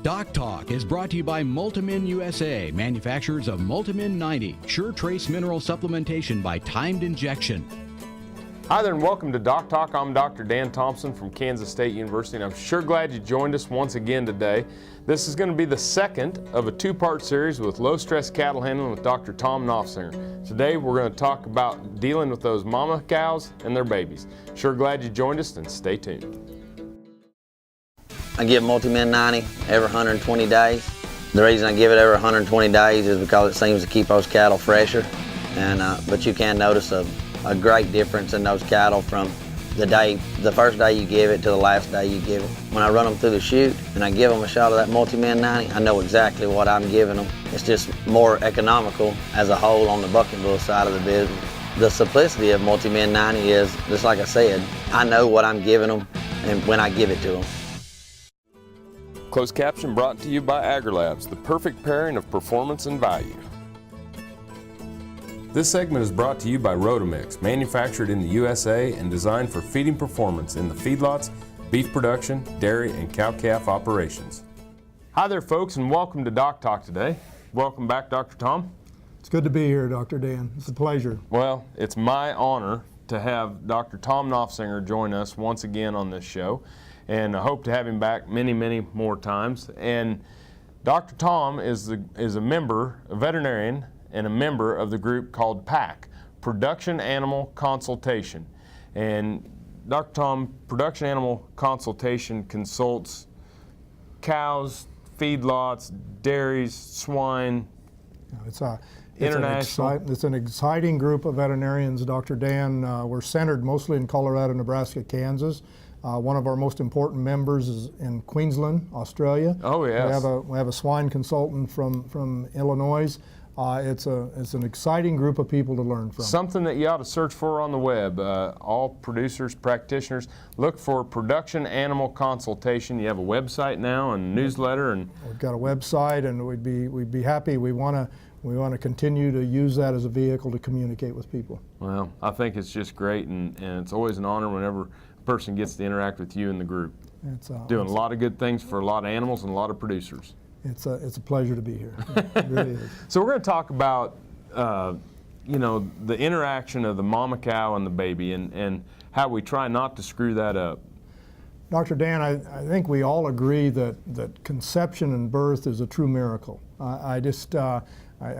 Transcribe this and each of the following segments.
DocTalk is brought to you by Multimin USA, manufacturers of Multimin 90, Sure Trace Mineral Supplementation by Timed Injection. Hi there and welcome to DocTalk. I'm Dr. Dan Thompson from Kansas State University, and I'm sure glad you joined us once again today. This is going to be the second of a two-part series with low-stress cattle handling with Dr. Tom Knopfsinger. Today we're going to talk about dealing with those mama cows and their babies. Sure glad you joined us, and stay tuned. I give Multimin 90 every 120 days. The reason I give it every 120 days is because it seems to keep those cattle fresher. But you can notice a great difference in those cattle from the first day you give it to the last day you give it. When I run them through the chute and I give them a shot of that Multimin 90, I know exactly what I'm giving them. It's just more economical as a whole on the bucking bull side of the business. The simplicity of Multimin 90 is, just like I said, I know what I'm giving them and when I give it to them. Closed caption brought to you by AgriLabs, the perfect pairing of performance and value. This segment is brought to you by Rotomix, manufactured in the USA and designed for feeding performance in the feedlots, beef production, dairy, and cow-calf operations. Hi there, folks, and welcome to DocTalk today. Welcome back, Dr. Tom. It's good to be here, Dr. Dan. It's a pleasure. Well, it's my honor to have Dr. Tom Knopfsinger join us once again on this show, and I hope to have him back many, many more times. And Dr. Tom is a veterinarian, and a member of the group called PAC, Production Animal Consultation. And Dr. Tom, Production Animal Consultation consults cows, feedlots, dairies, swine, international. It's an exciting group of veterinarians, Dr. Dan. We're centered mostly in Colorado, Nebraska, Kansas. One of our most important members is in Queensland, Australia. Oh, yes. We have a swine consultant from Illinois. It's an exciting group of people to learn from. Something that you ought to search for on the web. All producers, practitioners, look for Production Animal Consultation. You have a website now and newsletter, and we've got a website, and we'd be happy. We want to continue to use that as a vehicle to communicate with people. Well, I think it's just great, and it's always an honor whenever a person gets to interact with you and the group. It's doing a lot of good things for a lot of animals and a lot of producers. It's a pleasure to be here. It really is. So we're going to talk about, the interaction of the mama cow and the baby, and how we try not to screw that up. Dr. Dan, I think we all agree that conception and birth is a true miracle. I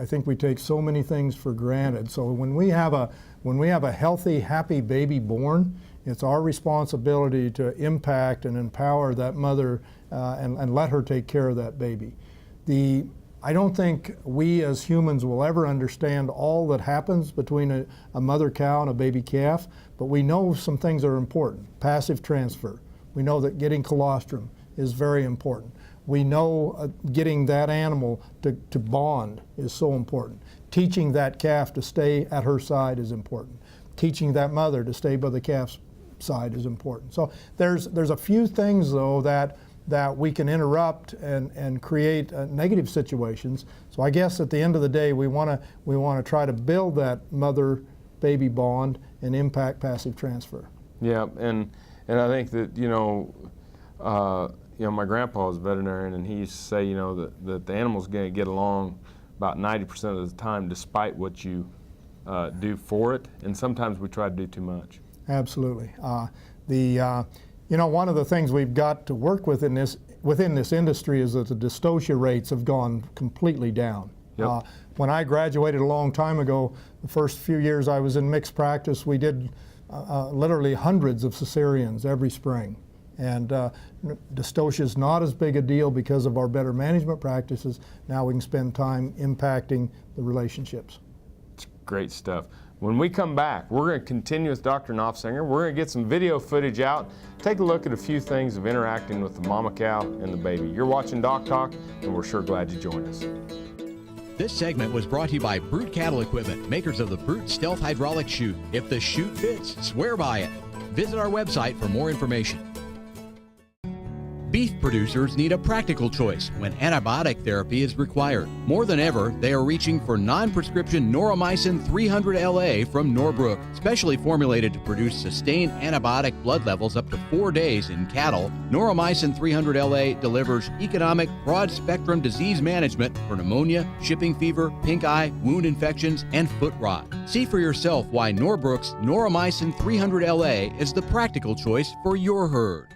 think we take so many things for granted. So when we have a healthy, happy baby born, it's our responsibility to impact and empower that mother and let her take care of that baby. I don't think we as humans will ever understand all that happens between a mother cow and a baby calf, but we know some things are important. Passive transfer. We know that getting colostrum is very important. We know getting that animal to bond is so important. Teaching that calf to stay at her side is important. Teaching that mother to stay by the calf's side is important. So there's a few things, though, that we can interrupt and create negative situations. So I guess at the end of the day, we want to try to build that mother-baby bond and impact passive transfer. Yeah, and I think that my grandpa was a veterinarian, and he used to say that the animal's going to get along about 90% of the time, despite what you do for it, and sometimes we try to do too much. Absolutely. One of the things we've got to work with within this industry is that the dystocia rates have gone completely down. Yep. When I graduated a long time ago, the first few years I was in mixed practice, we did literally hundreds of cesareans every spring. And dystocia is not as big a deal because of our better management practices. Now we can spend time impacting the relationships. It's great stuff. When we come back, we're going to continue with Dr. Knopfsinger. We're going to get some video footage out, take a look at a few things of interacting with the mama cow and the baby. You're watching DocTalk, and we're sure glad you joined us. This segment was brought to you by Brute Cattle Equipment, makers of the Brute Stealth Hydraulic Chute. If the chute fits, swear by it. Visit our website for more information. Beef producers need a practical choice when antibiotic therapy is required. More than ever, they are reaching for non-prescription Noromycin 300LA from Norbrook, specially formulated to produce sustained antibiotic blood levels up to 4 days in cattle. Noromycin 300LA delivers economic, broad-spectrum disease management for pneumonia, shipping fever, pink eye, wound infections, and foot rot. See for yourself why Norbrook's Noromycin 300LA is the practical choice for your herd.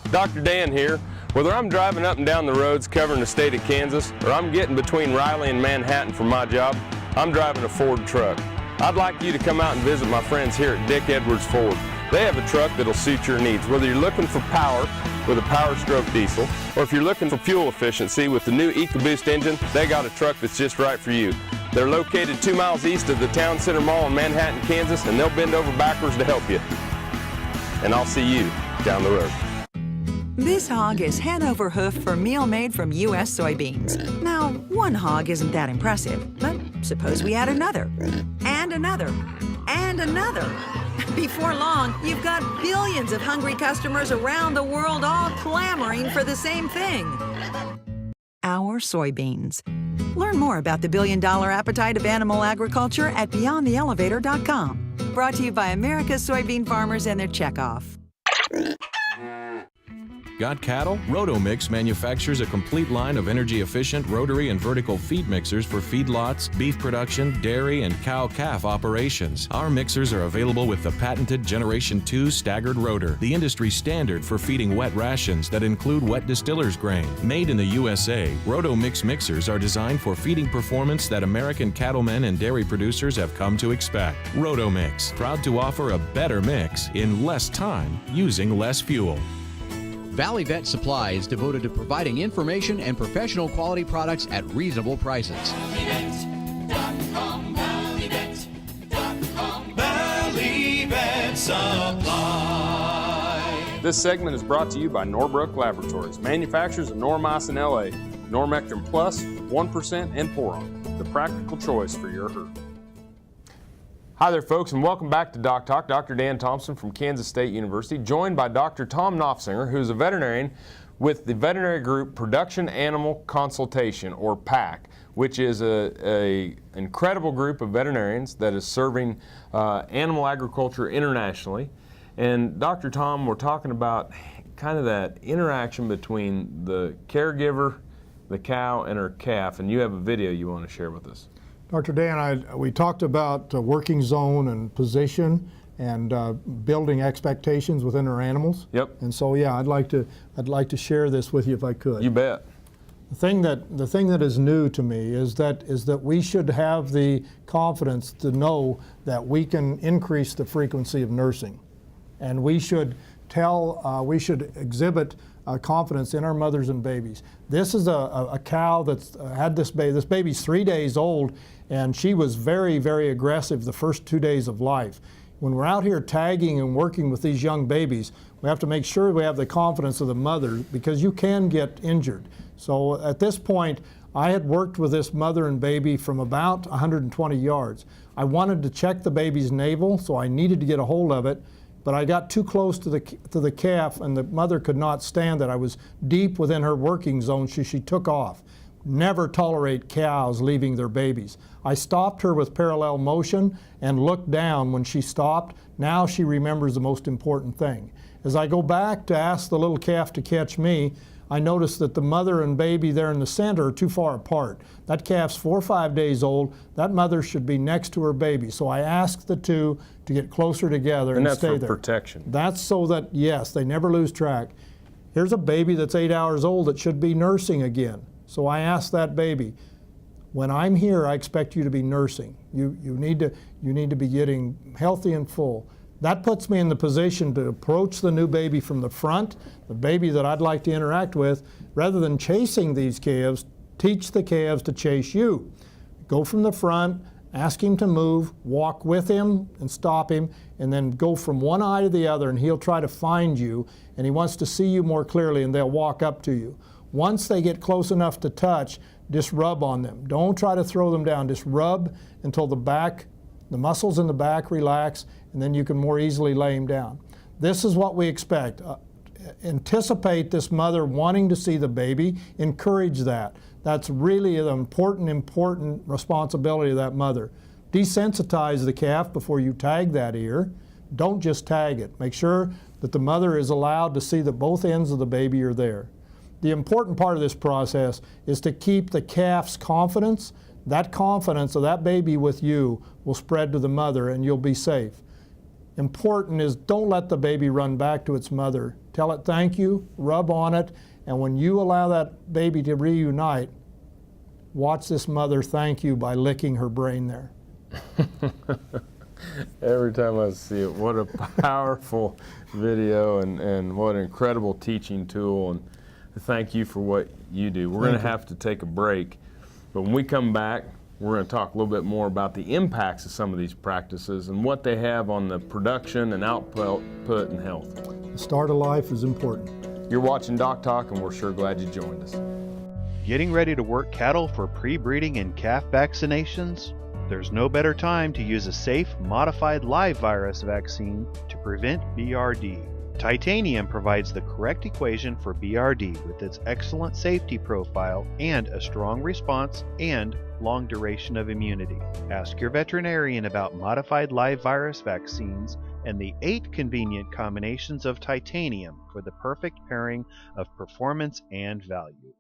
Dr. Dan here. Whether I'm driving up and down the roads covering the state of Kansas or I'm getting between Riley and Manhattan for my job, I'm driving a Ford truck. I'd like you to come out and visit my friends here at Dick Edwards Ford. They have a truck that'll suit your needs, whether you're looking for power with a Power Stroke diesel or if you're looking for fuel efficiency with the new EcoBoost engine, they got a truck that's just right for you. They're located 2 miles east of the Town Center Mall in Manhattan, Kansas, and they'll bend over backwards to help you. And I'll see you down the road. This hog is head over hoof for meal made from U.S. soybeans. Now, one hog isn't that impressive, but suppose we add another, and another, and another. Before long, you've got billions of hungry customers around the world all clamoring for the same thing. Our soybeans. Learn more about the billion-dollar appetite of animal agriculture at BeyondTheElevator.com. Brought to you by America's soybean farmers and their checkoff. Got cattle? Rotomix manufactures a complete line of energy-efficient rotary and vertical feed mixers for feedlots, beef production, dairy, and cow-calf operations. Our mixers are available with the patented Generation 2 staggered rotor, the industry standard for feeding wet rations that include wet distiller's grain. Made in the USA, Rotomix mixers are designed for feeding performance that American cattlemen and dairy producers have come to expect. Rotomix, proud to offer a better mix in less time using less fuel. Valley Vet Supply is devoted to providing information and professional quality products at reasonable prices. Valley Vet Supply. This segment is brought to you by Norbrook Laboratories, manufacturers of Noromycin LA, Normectin Plus, 1%, and Poron, the practical choice for your herd. Hi there, folks, and welcome back to Doc Talk. Dr. Dan Thompson from Kansas State University, joined by Dr. Tom Knopfsinger, who's a veterinarian with the veterinary group Production Animal Consultation, or PAC, which is an incredible group of veterinarians that is serving animal agriculture internationally. And Dr. Tom, we're talking about kind of that interaction between the caregiver, the cow, and her calf, and you have a video you want to share with us. Dr. Dan, we talked about working zone and position and building expectations within our animals. Yep. And so, yeah, I'd like to share this with you if I could. You bet. The thing that is new to me is that we should have the confidence to know that we can increase the frequency of nursing, and we should exhibit confidence in our mothers and babies. This is a cow that's had this baby. This baby's 3 days old, and she was very, very aggressive the first 2 days of life. When we're out here tagging and working with these young babies, we have to make sure we have the confidence of the mother, because you can get injured. So at this point, I had worked with this mother and baby from about 120 yards. I wanted to check the baby's navel, so I needed to get a hold of it. But I got too close to the calf, and the mother could not stand that. I was deep within her working zone, so she took off. Never tolerate cows leaving their babies. I stopped her with parallel motion and looked down when she stopped. Now she remembers the most important thing. As I go back to ask the little calf to catch me, I noticed that the mother and baby there in the center are too far apart. That calf's 4 or 5 days old. That mother should be next to her baby. So I asked the two to get closer together and stay there. And that's for protection. That's so that, yes, they never lose track. Here's a baby that's 8 hours old that should be nursing again. So I asked that baby, when I'm here, I expect you to be nursing. You need to be getting healthy and full. That puts me in the position to approach the new baby from the front, the baby that I'd like to interact with. Rather than chasing these calves, teach the calves to chase you. Go from the front, ask him to move, walk with him and stop him, and then go from one eye to the other, and he'll try to find you, and he wants to see you more clearly, and they'll walk up to you. Once they get close enough to touch, just rub on them. Don't try to throw them down. Just rub until the muscles in the back relax, and then you can more easily lay them down. This is what we expect. anticipate this mother wanting to see the baby, encourage that. That's really an important responsibility of that mother. Desensitize the calf before you tag that ear. Don't just tag it. Make sure that the mother is allowed to see that both ends of the baby are there. The important part of this process is to keep the calf's confidence. That confidence of that baby with you will spread to the mother and you'll be safe. Important is don't let the baby run back to its mother. Tell it thank you, rub on it, and when you allow that baby to reunite, watch this mother thank you by licking her brain there. Every time I see it, what a powerful video and what an incredible teaching tool, and thank you for what you do. We're going to have to take a break, but when we come back, we're going to talk a little bit more about the impacts of some of these practices and what they have on the production and output and health. The start of life is important. You're watching Doc Talk, and we're sure glad you joined us. Getting ready to work cattle for pre-breeding and calf vaccinations? There's no better time to use a safe, modified live virus vaccine to prevent BRD. Titanium provides the correct equation for BRD with its excellent safety profile and a strong response and long duration of immunity. Ask your veterinarian about modified live virus vaccines and the 8 convenient combinations of titanium for the perfect pairing of performance and value.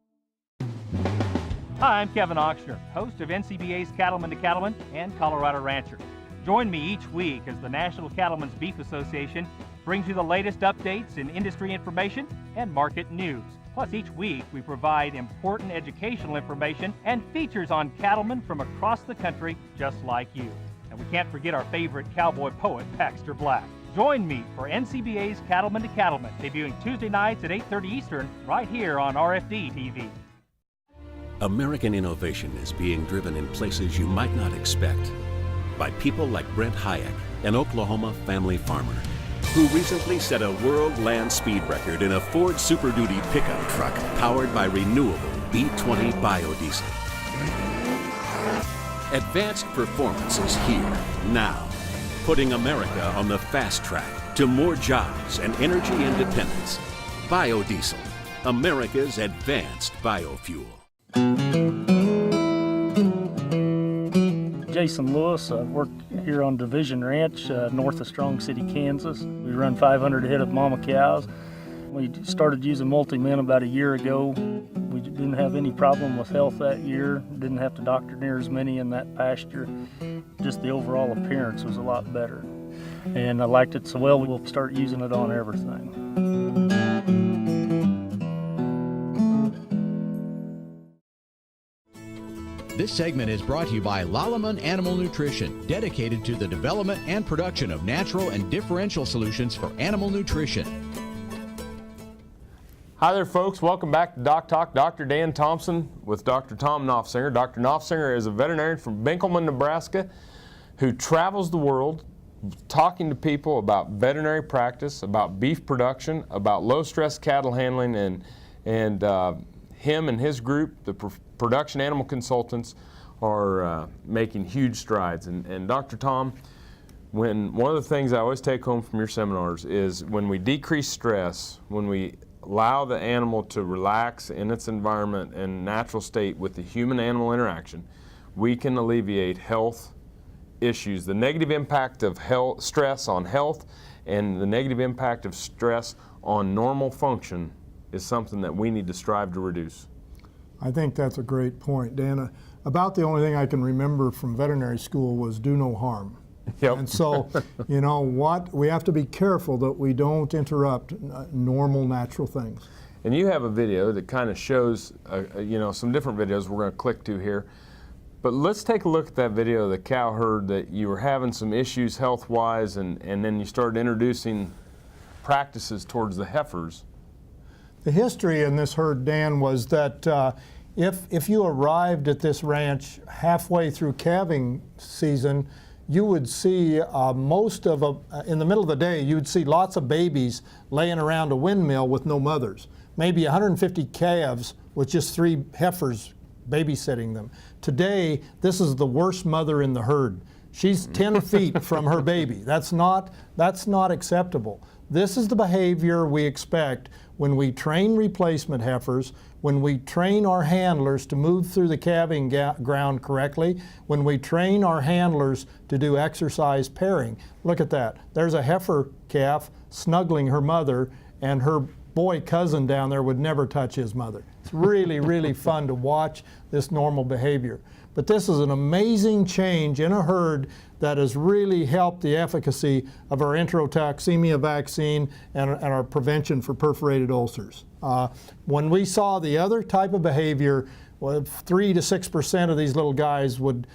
Hi, I'm Kevin Ochsner, host of NCBA's Cattleman to Cattleman and Colorado Rancher. Join me each week as the National Cattlemen's Beef Association brings you the latest updates in industry information and market news. Plus, each week we provide important educational information and features on cattlemen from across the country just like you. And we can't forget our favorite cowboy poet, Baxter Black. Join me for NCBA's Cattleman to Cattleman, debuting Tuesday nights at 8:30 Eastern, right here on RFD TV. American innovation is being driven in places you might not expect by people like Brent Hayek, an Oklahoma family farmer, who recently set a world land speed record in a Ford Super Duty pickup truck powered by renewable B20 biodiesel. Advanced performance is here, now, putting America on the fast track to more jobs and energy independence. Biodiesel, America's advanced biofuel. Jason Lewis. I work here on Division Ranch, north of Strong City, Kansas. We run 500 head of mama cows. We started using multi-min about a year ago. We didn't have any problem with health that year. Didn't have to doctor near as many in that pasture. Just the overall appearance was a lot better. And I liked it so well, we'll start using it on everything. This segment is brought to you by Lalaman Animal Nutrition, dedicated to the development and production of natural and differential solutions for animal nutrition. Hi there, folks. Welcome back to Doc Talk. Dr. Dan Thompson with Dr. Tom Knopfsinger. Dr. Knopfsinger is a veterinarian from Binkelman, Nebraska, who travels the world talking to people about veterinary practice, about beef production, about low-stress cattle handling, and him and his group, the production animal consultants, are making huge strides. And Dr. Tom, one of the things I always take home from your seminars is when we decrease stress, when we allow the animal to relax in its environment and natural state with the human-animal interaction, we can alleviate health issues. The negative impact of stress on health and the negative impact of stress on normal function is something that we need to strive to reduce. I think that's a great point, Dan. About the only thing I can remember from veterinary school was do no harm. Yep. And so, you know what, we have to be careful that we don't interrupt normal, natural things. And you have a video that kind of shows, some different videos we're going to click to here. But let's take a look at that video of the cow herd that you were having some issues health-wise, and then you started introducing practices towards the heifers. The history in this herd, Dan, was that if you arrived at this ranch halfway through calving season, you would see in the middle of the day, you would see lots of babies laying around a windmill with no mothers. Maybe 150 calves with just 3 heifers babysitting them. Today, this is the worst mother in the herd. She's 10 feet from her baby. That's not acceptable. This is the behavior we expect when we train replacement heifers, when we train our handlers to move through the calving ground correctly, when we train our handlers to do exercise pairing. Look at that. There's a heifer calf snuggling her mother, and her boy cousin down there would never touch his mother. It's really, really fun to watch this normal behavior. But this is an amazing change in a herd that has really helped the efficacy of our enterotoxemia vaccine and our prevention for perforated ulcers. When we saw the other type of behavior, 3 to 6% of these little guys would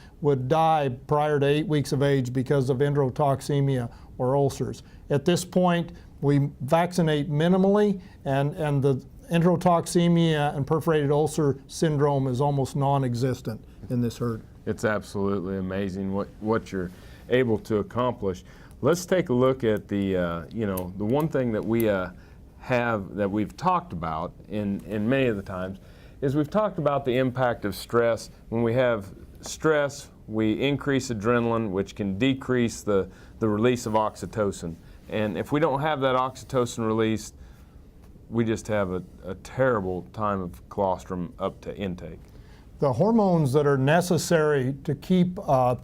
die prior to 8 weeks of age because of enterotoxemia or ulcers. At this point, we vaccinate minimally, and the enterotoxemia and perforated ulcer syndrome is almost non-existent in this herd. It's absolutely amazing what you're able to accomplish. Let's take a look at the the one thing that we that we've talked about in many of the times is we've talked about the impact of stress. When we have stress, we increase adrenaline, which can decrease the release of oxytocin. And if we don't have that oxytocin released, we just have a terrible time of colostrum up to intake. The hormones that are necessary to keep our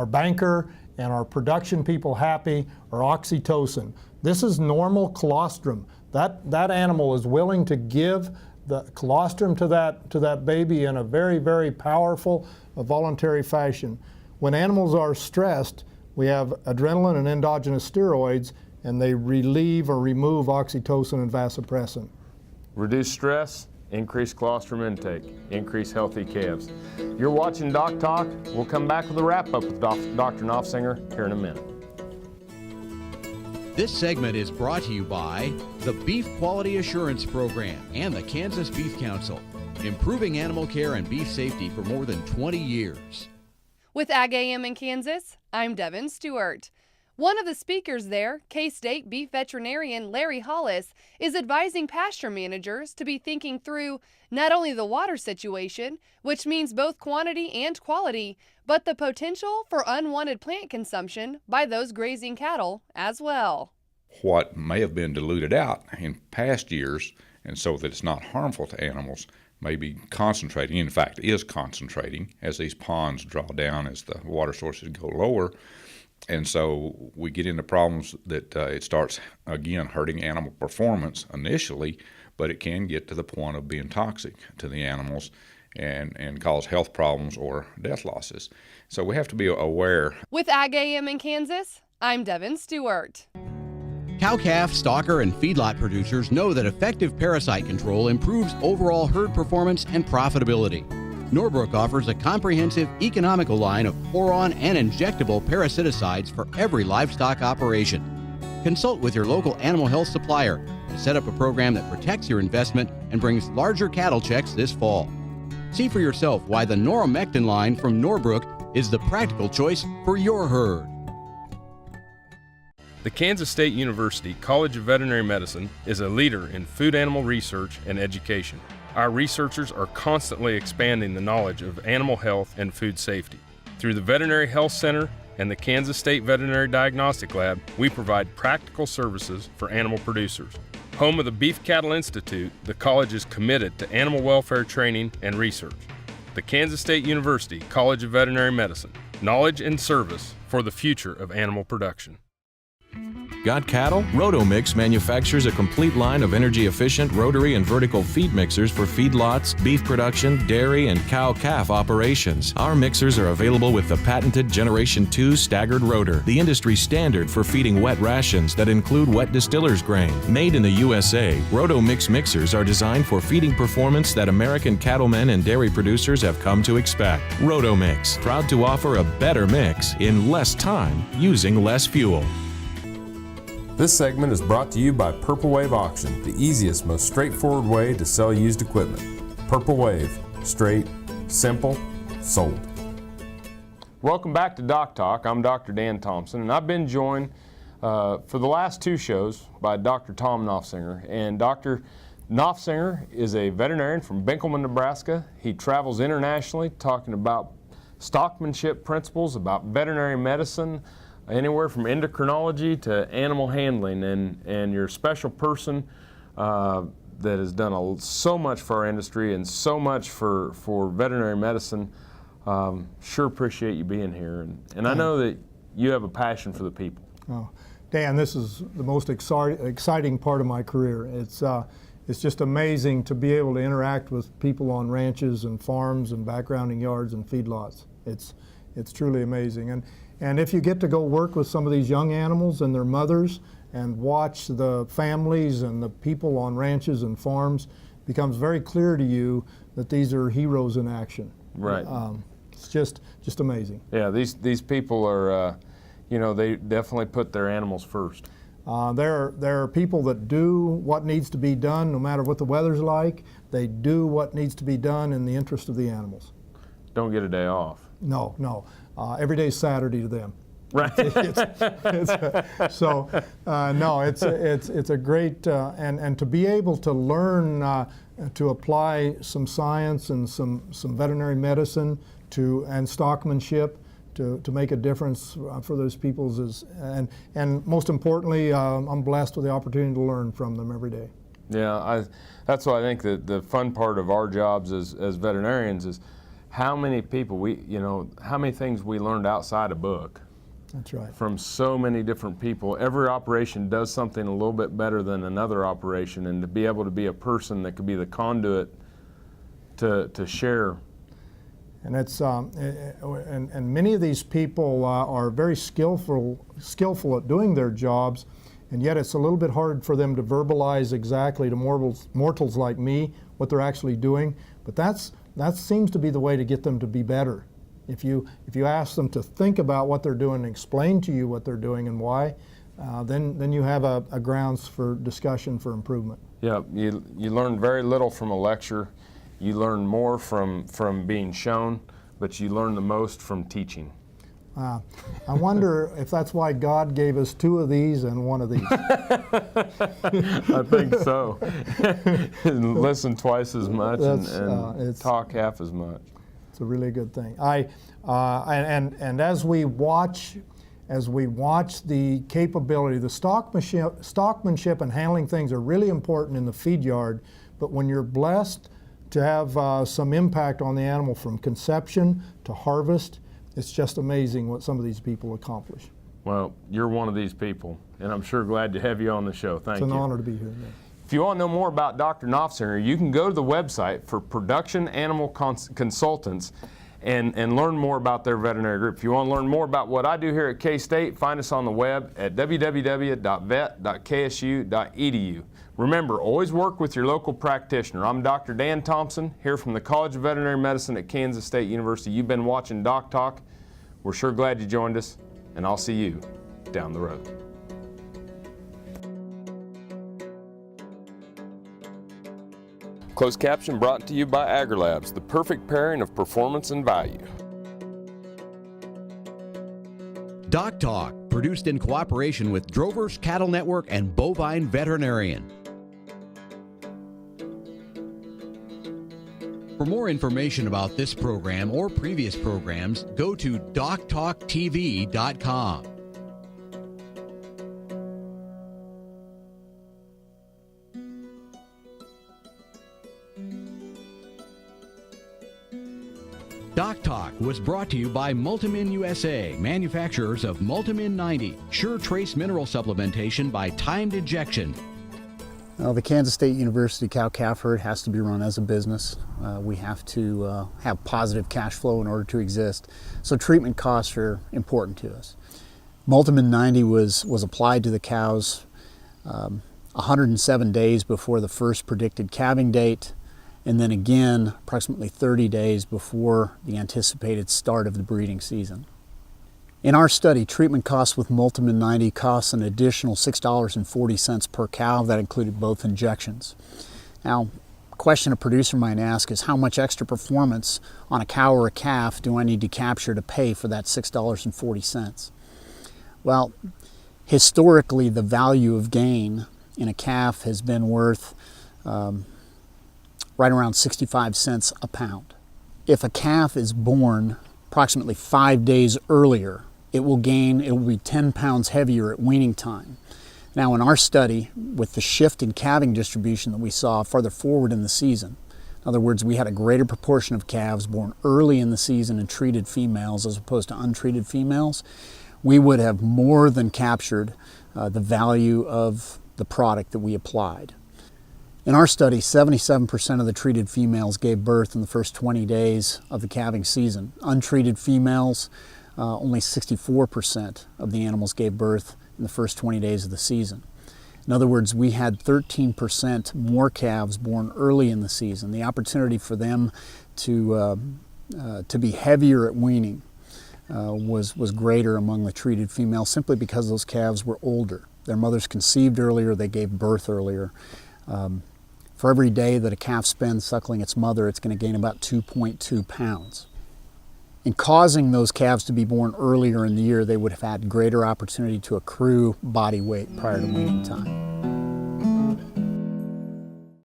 banker and our production people happy are oxytocin. This is normal colostrum. That animal is willing to give the colostrum to that baby in a very, very powerful voluntary fashion. When animals are stressed, we have adrenaline and endogenous steroids, and they relieve or remove oxytocin and vasopressin. Reduce stress, increase colostrum intake, increase healthy calves. You're watching Doc Talk. We'll come back with a wrap-up with Dr. Knopfsinger here in a minute. This segment is brought to you by the Beef Quality Assurance Program and the Kansas Beef Council, improving animal care and beef safety for more than 20 years. With Ag AM in Kansas, I'm Devin Stewart. One of the speakers there, K-State beef veterinarian Larry Hollis, is advising pasture managers to be thinking through not only the water situation, which means both quantity and quality, but the potential for unwanted plant consumption by those grazing cattle as well. What may have been diluted out in past years, and so that it's not harmful to animals, may be concentrating, in fact is concentrating, as these ponds draw down, as the water sources go lower. And so we get into problems that it starts, again, hurting animal performance initially, but it can get to the point of being toxic to the animals and cause health problems or death losses. So we have to be aware. With Ag AM in Kansas, I'm Devin Stewart. Cow-calf, stocker, and feedlot producers know that effective parasite control improves overall herd performance and profitability. Norbrook offers a comprehensive, economical line of pour-on and injectable parasiticides for every livestock operation. Consult with your local animal health supplier to set up a program that protects your investment and brings larger cattle checks this fall. See for yourself why the Noromectin line from Norbrook is the practical choice for your herd. The Kansas State University College of Veterinary Medicine is a leader in food animal research and education. Our researchers are constantly expanding the knowledge of animal health and food safety. Through the Veterinary Health Center and the Kansas State Veterinary Diagnostic Lab, we provide practical services for animal producers. Home of the Beef Cattle Institute, the college is committed to animal welfare training and research. The Kansas State University College of Veterinary Medicine, knowledge and service for the future of animal production. Got cattle? Rotomix manufactures a complete line of energy-efficient rotary and vertical feed mixers for feedlots, beef production, dairy, and cow-calf operations. Our mixers are available with the patented Generation 2 staggered rotor, the industry standard for feeding wet rations that include wet distiller's grain. Made in the USA, Rotomix mixers are designed for feeding performance that American cattlemen and dairy producers have come to expect. Rotomix, proud to offer a better mix in less time using less fuel. This segment is brought to you by Purple Wave Auction, the easiest, most straightforward way to sell used equipment. Purple Wave, straight, simple, sold. Welcome back to Doc Talk. I'm Dr. Dan Thompson, and I've been joined for the last two shows by Dr. Tom Knopfsinger. And Dr. Knopfsinger is a veterinarian from Benkelman, Nebraska. He travels internationally talking about stockmanship principles about veterinary medicine, anywhere from endocrinology to animal handling, and you're a special person that has done so much for our industry and so much for veterinary medicine. Sure appreciate you being here, and I know that you have a passion for the people. Oh, Dan, this is the most exciting part of my career. It's just amazing to be able to interact with people on ranches and farms and backgrounding yards and feedlots. It's truly amazing. And if you get to go work with some of these young animals and their mothers and watch the families and the people on ranches and farms, it becomes very clear to you that these are heroes in action. Right. It's just amazing. Yeah, these people are, they definitely put their animals first. There are people that do what needs to be done no matter what the weather's like. They do what needs to be done in the interest of the animals. Don't get a day off. No. Every day's Saturday to them. Right. It's a great, and to be able to learn to apply some science and some veterinary medicine and stockmanship to make a difference for those peoples and most importantly, I'm blessed with the opportunity to learn from them every day. Yeah, that's why I think that the fun part of our jobs as veterinarians is how many people how many things we learned outside a book. That's right. From so many different people. Every operation does something a little bit better than another operation, and to be able to be a person that could be the conduit to share. And it's and many of these people are very skillful at doing their jobs, and yet it's a little bit hard for them to verbalize exactly to mortals like me what they're actually doing. But that seems to be the way to get them to be better. If you ask them to think about what they're doing and explain to you what they're doing and why, then you have a grounds for discussion for improvement. Yeah, you learn very little from a lecture. You learn more from being shown, but you learn the most from teaching. I wonder if that's why God gave us 2 of these and 1 of these. I think so. Listen twice as much and talk half as much. It's a really good thing. And as we watch the capability, the stockmanship and handling things are really important in the feed yard. But when you're blessed to have some impact on the animal from conception to harvest, it's just amazing what some of these people accomplish. Well, you're one of these people, and I'm sure glad to have you on the show. Thank you. It's an honor to be here. Yeah. If you want to know more about Dr. Knopfsinger, you can go to the website for Production Animal Consultants and learn more about their veterinary group. If you want to learn more about what I do here at K-State, find us on the web at www.vet.ksu.edu. Remember, always work with your local practitioner. I'm Dr. Dan Thompson, here from the College of Veterinary Medicine at Kansas State University. You've been watching Doc Talk. We're sure glad you joined us, and I'll see you down the road. Closed caption brought to you by AgriLabs, the perfect pairing of performance and value. Doc Talk, produced in cooperation with Drovers Cattle Network and Bovine Veterinarian. For more information about this program or previous programs, go to DocTalkTV.com. Doc Talk was brought to you by Multimin USA, manufacturers of Multimin 90, sure trace mineral supplementation by timed injection. Well, the Kansas State University cow-calf herd has to be run as a business. We have to have positive cash flow in order to exist. So treatment costs are important to us. Multimin 90 was applied to the cows 107 days before the first predicted calving date, and then again approximately 30 days before the anticipated start of the breeding season. In our study, treatment costs with Multimin 90 costs an additional $6.40 per cow. That included both injections. Now, a question a producer might ask is how much extra performance on a cow or a calf do I need to capture to pay for that $6.40? Well, historically, the value of gain in a calf has been worth right around 65 cents a pound. If a calf is born approximately 5 days earlier, it will be 10 pounds heavier at weaning time. Now, in our study, with the shift in calving distribution that we saw farther forward in the season, in other words, we had a greater proportion of calves born early in the season in treated females as opposed to untreated females, we would have more than captured the value of the product that we applied. In our study, 77% of the treated females gave birth in the first 20 days of the calving season. Untreated females, only 64% of the animals gave birth in the first 20 days of the season. In other words, we had 13% more calves born early in the season. The opportunity for them to be heavier at weaning was greater among the treated females simply because those calves were older. Their mothers conceived earlier, they gave birth earlier. For every day that a calf spends suckling its mother, it's going to gain about 2.2 pounds. In causing those calves to be born earlier in the year, they would have had greater opportunity to accrue body weight prior to weaning time.